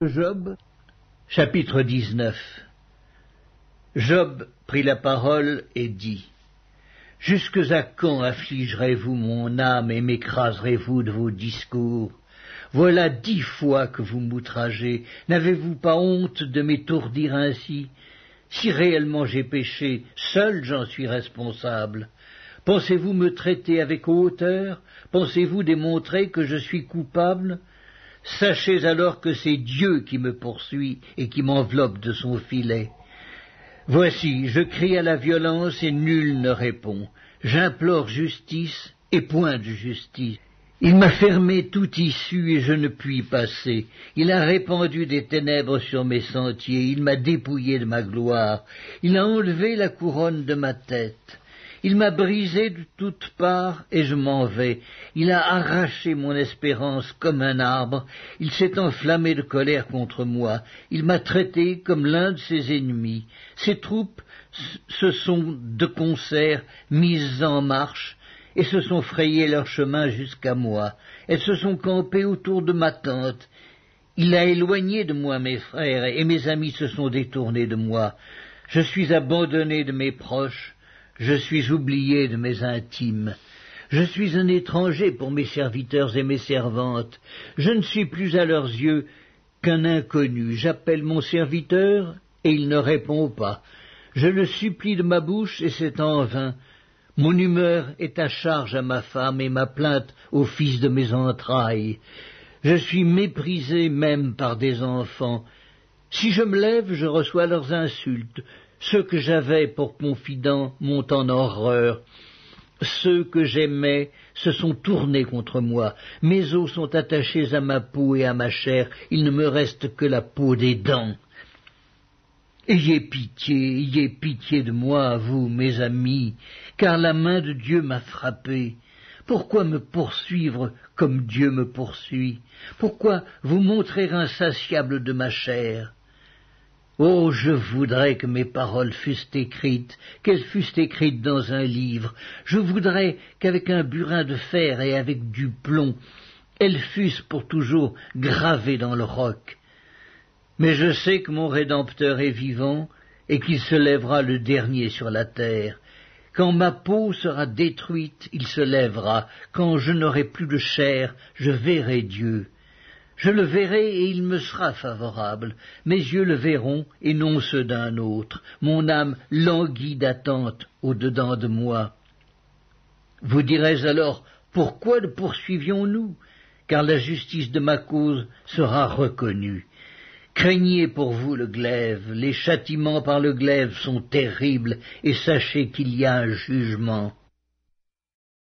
Job, chapitre 19. Job prit la parole et dit: Jusque à quand affligerez-vous mon âme et m'écraserez-vous de vos discours? Voilà 10 fois que vous m'outragez. N'avez-vous pas honte de m'étourdir ainsi? Si réellement j'ai péché, seul j'en suis responsable. Pensez-vous me traiter avec hauteur? Pensez-vous démontrer que je suis coupable? Sachez alors que c'est Dieu qui me poursuit et qui m'enveloppe de son filet. Voici, je crie à la violence et nul ne répond. J'implore justice et point de justice. Il m'a fermé toute issue et je ne puis passer. Il a répandu des ténèbres sur mes sentiers. Il m'a dépouillé de ma gloire. Il a enlevé la couronne de ma tête. Il m'a brisé de toutes parts et je m'en vais. Il a arraché mon espérance comme un arbre. Il s'est enflammé de colère contre moi. Il m'a traité comme l'un de ses ennemis. Ses troupes se sont de concert mises en marche et se sont frayé leur chemin jusqu'à moi. Elles se sont campées autour de ma tente. Il a éloigné de moi mes frères et mes amis se sont détournés de moi. Je suis abandonné de mes proches. Je suis oublié de mes intimes. Je suis un étranger pour mes serviteurs et mes servantes. Je ne suis plus à leurs yeux qu'un inconnu. J'appelle mon serviteur et il ne répond pas. Je le supplie de ma bouche et c'est en vain. Mon humeur est à charge à ma femme et ma plainte au fils de mes entrailles. Je suis méprisé même par des enfants. Si je me lève, je reçois leurs insultes. Ceux que j'avais pour confidents m'ont en horreur. Ceux que j'aimais se sont tournés contre moi. Mes os sont attachés à ma peau et à ma chair. Il ne me reste que la peau des dents. Ayez pitié de moi, vous, mes amis, car la main de Dieu m'a frappé. Pourquoi me poursuivre comme Dieu me poursuit? Pourquoi vous montrer insatiable de ma chair? Oh, je voudrais que mes paroles fussent écrites, qu'elles fussent écrites dans un livre. Je voudrais qu'avec un burin de fer et avec du plomb, elles fussent pour toujours gravées dans le roc. Mais je sais que mon Rédempteur est vivant et qu'il se lèvera le dernier sur la terre. Quand ma peau sera détruite, il se lèvera. Quand je n'aurai plus de chair, je verrai Dieu. Je le verrai et il me sera favorable. Mes yeux le verront et non ceux d'un autre. Mon âme languit d'attente au-dedans de moi. Vous direz alors, pourquoi le poursuivions-nous? Car la justice de ma cause sera reconnue. Craignez pour vous le glaive, les châtiments par le glaive sont terribles, et sachez qu'il y a un jugement.